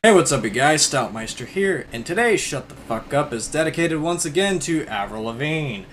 Hey, what's up you guys, Stoutmeister here, and today's Shut the Fuck Up is dedicated once again to Avril Lavigne.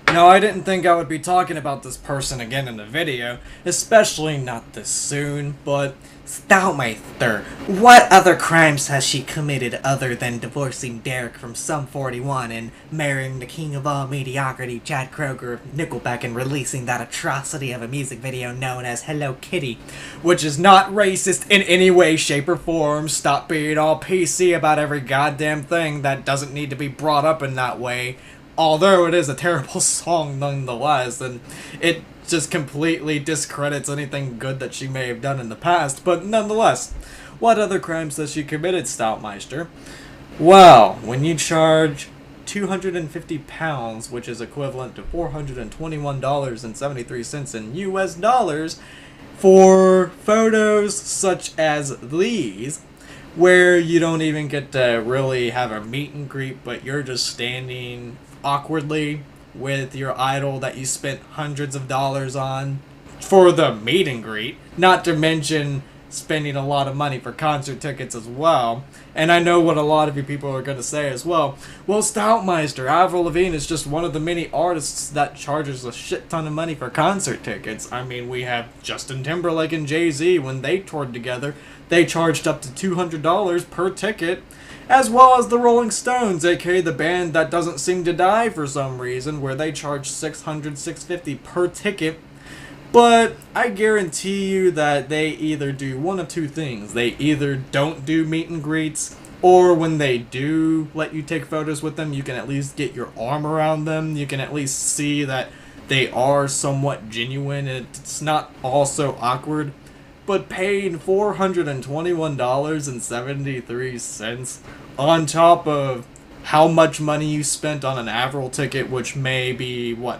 Now, I didn't think I would be talking about this person again in the video, especially not this soon, but Stoutmeister, what other crimes has she committed other than divorcing Derek from Sum 41 and marrying the king of all mediocrity, Chad Kroeger of Nickelback, and releasing that atrocity of a music video known as Hello Kitty, which is not racist in any way, shape, or form. Stop being all PC about every goddamn thing that doesn't need to be brought up in that way. Although it is a terrible song nonetheless, and it just completely discredits anything good that she may have done in the past, but nonetheless, what other crimes has she committed, Stoutmeister? Well, when you charge £250, which is equivalent to $421.73 in US dollars, for photos such as these, where you don't even get to really have a meet and greet, but you're just standing awkwardly with your idol that you spent hundreds of dollars on for the meet and greet, not to mention spending a lot of money for concert tickets as well. And I know what a lot of you people are going to say as well. Well, Stoutmeister, Avril Lavigne is just one of the many artists that charges a shit ton of money for concert tickets. I mean, we have Justin Timberlake and Jay-Z. When they toured together, they charged up to $200 per ticket, as well as the Rolling Stones, aka the band that doesn't seem to die for some reason, where they charge $600, $650 per ticket. But I guarantee you that they either do one of two things. They either don't do meet and greets, or when they do let you take photos with them, you can at least get your arm around them. You can at least see that they are somewhat genuine and it's not all so awkward. But paying $421.73 on top of how much money you spent on an Avril ticket, which may be, what,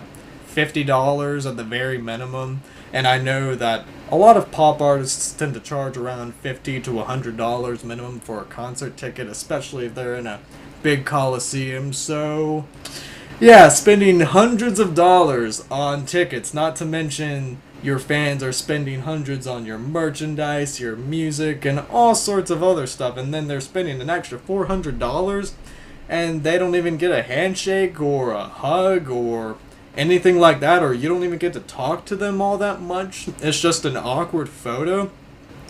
$50 at the very minimum. And I know that a lot of pop artists tend to charge around $50 to $100 minimum for a concert ticket, especially if they're in a big coliseum. So yeah, spending hundreds of dollars on tickets, not to mention your fans are spending hundreds on your merchandise, your music, and all sorts of other stuff, and then they're spending an extra $400 and they don't even get a handshake or a hug or anything like that, or you don't even get to talk to them all that much. It's just an awkward photo.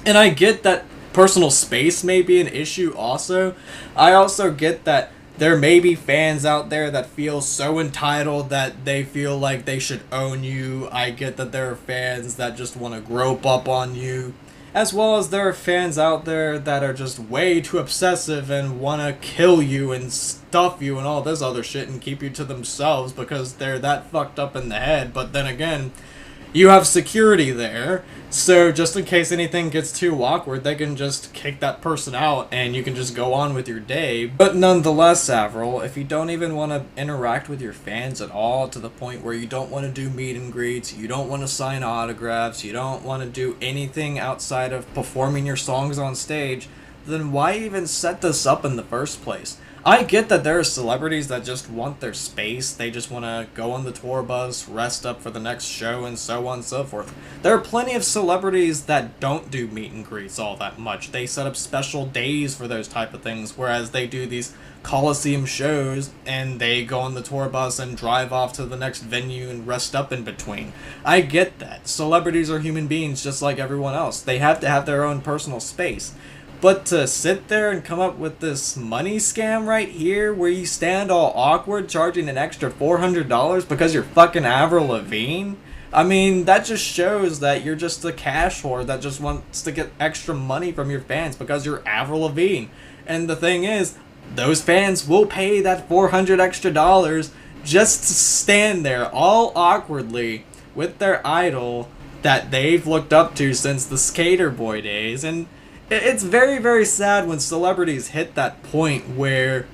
And I get that personal space may be an issue also. I also get that there may be fans out there that feel so entitled that they feel like they should own you. I get that there are fans that just want to grope up on you, as well as there are fans out there that are just way too obsessive and want to kill you and stuff you and all this other shit and keep you to themselves because they're that fucked up in the head. But then again, you have security there, so just in case anything gets too awkward, they can just kick that person out and you can just go on with your day. But nonetheless, Avril, if you don't even want to interact with your fans at all, to the point where you don't want to do meet and greets, you don't want to sign autographs, you don't want to do anything outside of performing your songs on stage, then why even set this up in the first place? I get that there are celebrities that just want their space, they just want to go on the tour bus, rest up for the next show, and so on and so forth. There are plenty of celebrities that don't do meet and greets all that much. They set up special days for those type of things, whereas they do these Coliseum shows and they go on the tour bus and drive off to the next venue and rest up in between. I get that. Celebrities are human beings just like everyone else. They have to have their own personal space. But to sit there and come up with this money scam right here where you stand all awkward charging an extra $400 because you're fucking Avril Lavigne? I mean, that just shows that you're just a cash whore that just wants to get extra money from your fans because you're Avril Lavigne. And the thing is, those fans will pay that $400 extra dollars just to stand there all awkwardly with their idol that they've looked up to since the Skater Boy days. And it's very, very sad when celebrities hit that point where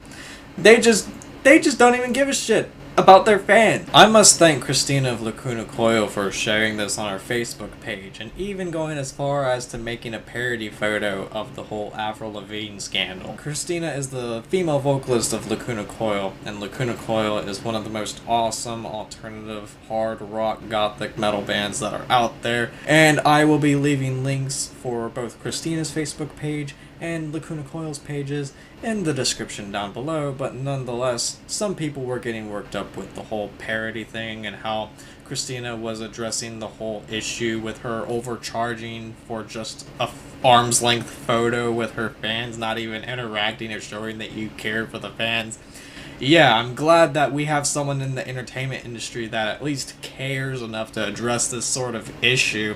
they just don't even give a shit about their fans. I must thank Christina of Lacuna Coil for sharing this on our Facebook page, and even going as far as to making a parody photo of the whole Avril Lavigne scandal. Christina is the female vocalist of Lacuna Coil, and Lacuna Coil is one of the most awesome alternative hard rock gothic metal bands that are out there, and I will be leaving links for both Christina's Facebook page and Lacuna Coil's pages in the description down below, but nonetheless, some people were getting worked up with the whole parody thing and how Christina was addressing the whole issue with her overcharging for just a arm's length photo with her fans, not even interacting or showing that you cared for the fans. Yeah, I'm glad that we have someone in the entertainment industry that at least cares enough to address this sort of issue.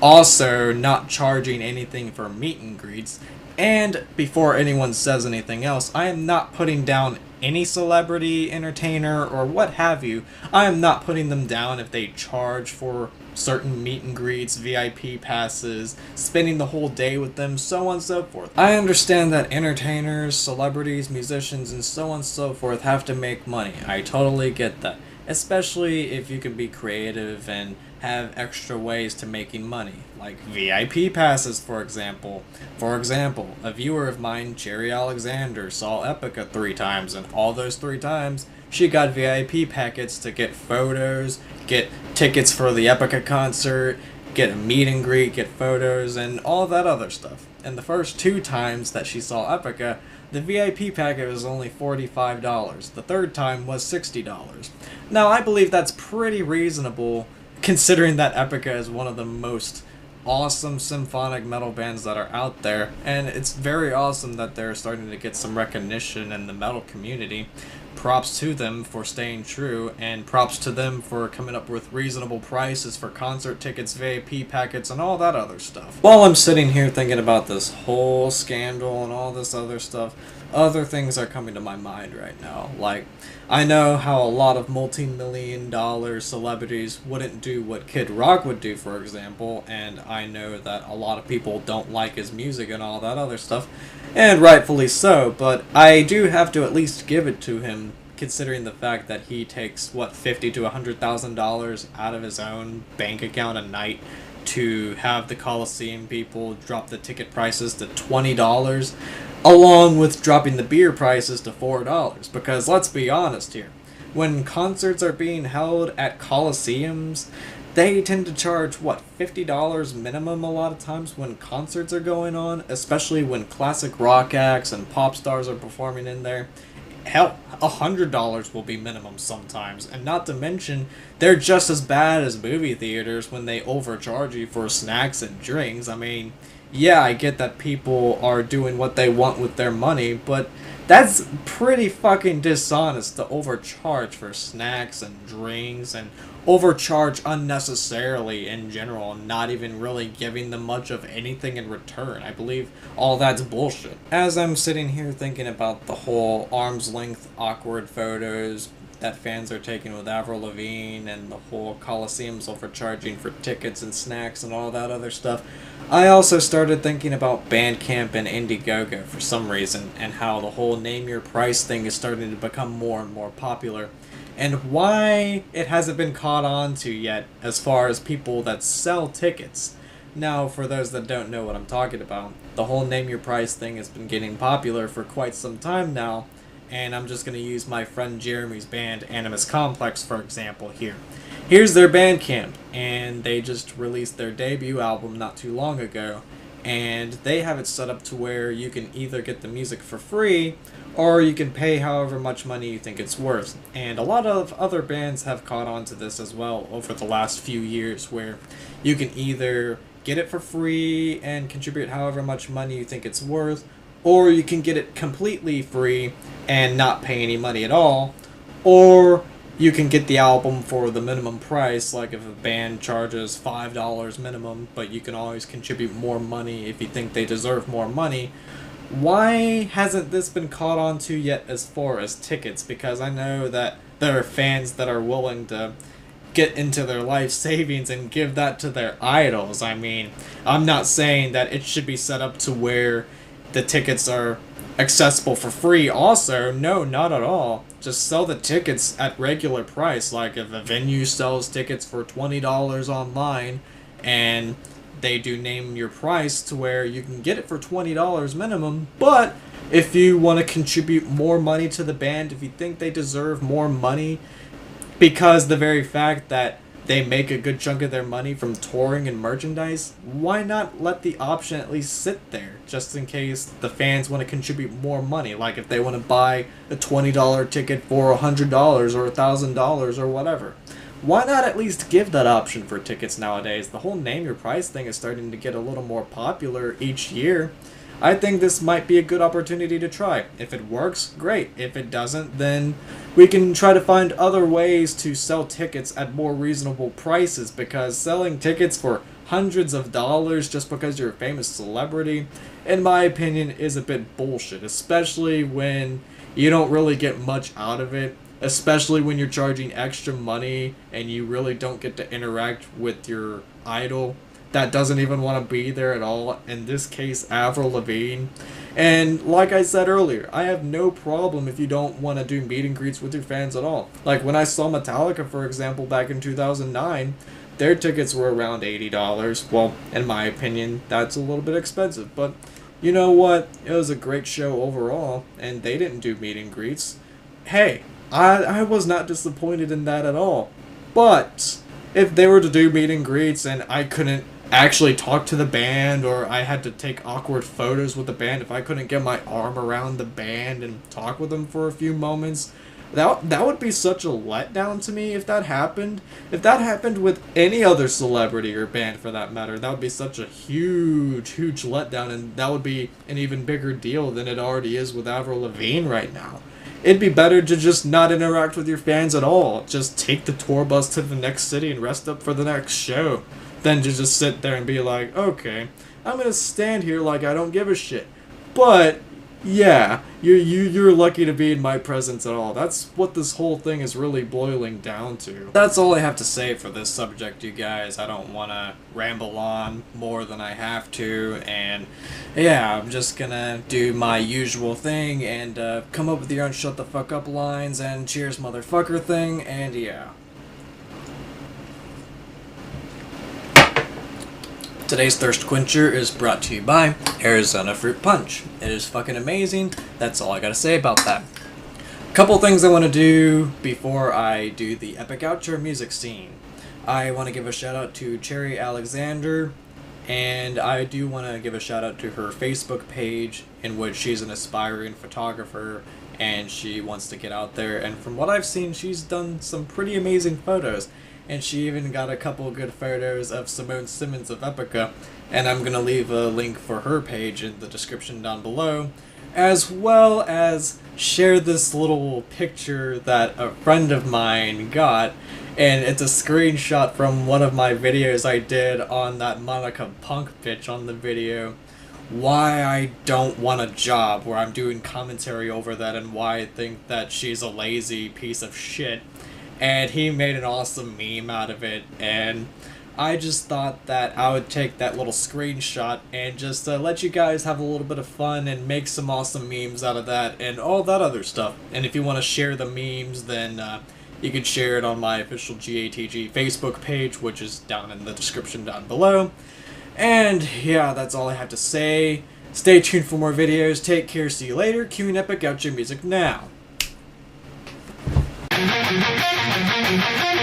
Also, not charging anything for meet and greets. And before anyone says anything else, I am not putting down any celebrity, entertainer, or what have you. I am not putting them down if they charge for certain meet and greets, VIP passes, spending the whole day with them, so on and so forth. I understand that entertainers, celebrities, musicians, and so on and so forth have to make money. I totally get that. Especially if you can be creative and have extra ways to making money, like VIP passes, for example. For example, a viewer of mine, Jerry Alexander, saw Epica 3 times, and all those 3 times, she got VIP packets to get photos, get tickets for the Epica concert, get a meet and greet, get photos, and all that other stuff. And the first 2 times that she saw Epica, the VIP packet was only $45. The third time was $60. Now, I believe that's pretty reasonable, considering that Epica is one of the most awesome symphonic metal bands that are out there, and it's very awesome that they're starting to get some recognition in the metal community. Props to them for staying true, and props to them for coming up with reasonable prices for concert tickets, VIP packets, and all that other stuff. While I'm sitting here thinking about this whole scandal and all this other stuff, other things are coming to my mind right now. Like, I know how a lot of multi-million-dollar celebrities wouldn't do what Kid Rock would do, for example, and I know that a lot of people don't like his music and all that other stuff, and rightfully so, but I do have to at least give it to him, considering the fact that he takes, what, $50,000 to $100,000 out of his own bank account a night to have the Coliseum people drop the ticket prices to $20, along with dropping the beer prices to $4. Because let's be honest here, when concerts are being held at Coliseums, they tend to charge, what, $50 minimum a lot of times when concerts are going on, especially when classic rock acts and pop stars are performing in there. Hell, $100 will be minimum sometimes, and not to mention, they're just as bad as movie theaters when they overcharge you for snacks and drinks. I mean, yeah, I get that people are doing what they want with their money, but that's pretty fucking dishonest to overcharge for snacks and drinks and overcharge unnecessarily in general, not even really giving them much of anything in return. I believe all that's bullshit. As I'm sitting here thinking about the whole arm's length awkward photos that fans are taking with Avril Lavigne and the whole Coliseum's overcharging for tickets and snacks and all that other stuff, I also started thinking about Bandcamp and Indiegogo for some reason, and how the whole name your price thing is starting to become more and more popular, and why it hasn't been caught on to yet as far as people that sell tickets. Now, for those that don't know what I'm talking about, the whole name your price thing has been getting popular for quite some time now, and I'm just going to use my friend Jeremy's band, Animus Complex, for example here. Here's their Bandcamp, and they just released their debut album not too long ago, and they have it set up to where you can either get the music for free, or you can pay however much money you think it's worth. And a lot of other bands have caught on to this as well over the last few years, where you can either get it for free and contribute however much money you think it's worth, or you can get it completely free and not pay any money at all, or you can get the album for the minimum price, like if a band charges $5 minimum, but you can always contribute more money if you think they deserve more money. Why hasn't this been caught on to yet as far as tickets? Because I know that there are fans that are willing to get into their life savings and give that to their idols. I mean, I'm not saying that it should be set up to where the tickets are accessible for free also. No, not at all. Just sell the tickets at regular price. Like if a venue sells tickets for $20 online and they do name your price to where you can get it for $20 minimum, but if you want to contribute more money to the band, if you think they deserve more money, because the very fact that they make a good chunk of their money from touring and merchandise, why not let the option at least sit there, just in case the fans want to contribute more money, like if they want to buy a $20 ticket for $100 or $1,000 or whatever. Why not at least give that option for tickets nowadays? The whole name your price thing is starting to get a little more popular each year. I think this might be a good opportunity to try. If it works, great. If it doesn't, then we can try to find other ways to sell tickets at more reasonable prices, because selling tickets for hundreds of dollars just because you're a famous celebrity, in my opinion, is a bit bullshit, especially when you don't really get much out of it, especially when you're charging extra money and you really don't get to interact with your idol that doesn't even want to be there at all, in this case, Avril Lavigne. And like I said earlier, I have no problem if you don't want to do meet and greets with your fans at all. Like when I saw Metallica, for example, back in 2009, their tickets were around $80. Well, in my opinion, that's a little bit expensive, but you know what? It was a great show overall, and they didn't do meet and greets. Hey, I was not disappointed in that at all. But if they were to do meet and greets and I couldn't actually talk to the band, or I had to take awkward photos with the band, if I couldn't get my arm around the band and talk with them for a few moments, that would be such a letdown to me if that happened. If that happened with any other celebrity or band for that matter, that would be such a huge letdown, and that would be an even bigger deal than it already is with Avril Lavigne right now. It'd be better to just not interact with your fans at all. Just take the tour bus to the next city and rest up for the next show, than to just sit there and be like, okay, I'm gonna stand here like I don't give a shit. But yeah, you're lucky to be in my presence at all. That's what this whole thing is really boiling down to. That's all I have to say for this subject, you guys. I don't want to ramble on more than I have to, and yeah, I'm just gonna do my usual thing and come up with your own shut the fuck up lines and cheers motherfucker thing, and yeah. Today's Thirst Quencher is brought to you by Arizona Fruit Punch. It is fucking amazing. That's all I gotta say about that. Couple things I want to do before I do the epic outro music scene. I want to give a shout out to Cherry Alexander, and I do want to give a shout out to her Facebook page, in which she's an aspiring photographer and she wants to get out there, and from what I've seen, she's done some pretty amazing photos. And she even got a couple good photos of Simone Simmons of Epica, and I'm going to leave a link for her page in the description down below, as well as share this little picture that a friend of mine got, and it's a screenshot from one of my videos I did on that Monica Punk bitch on the video, why I don't want a job, where I'm doing commentary over that and why I think that she's a lazy piece of shit. And he made an awesome meme out of it, and I just thought that I would take that little screenshot and just let you guys have a little bit of fun and make some awesome memes out of that and all that other stuff. And if you want to share the memes, then you can share it on my official GATG Facebook page, which is down in the description down below. And yeah, that's all I have to say. Stay tuned for more videos. Take care. See you later. Cue an epic outro music now.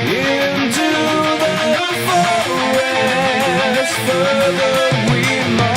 Into the forest, further we must.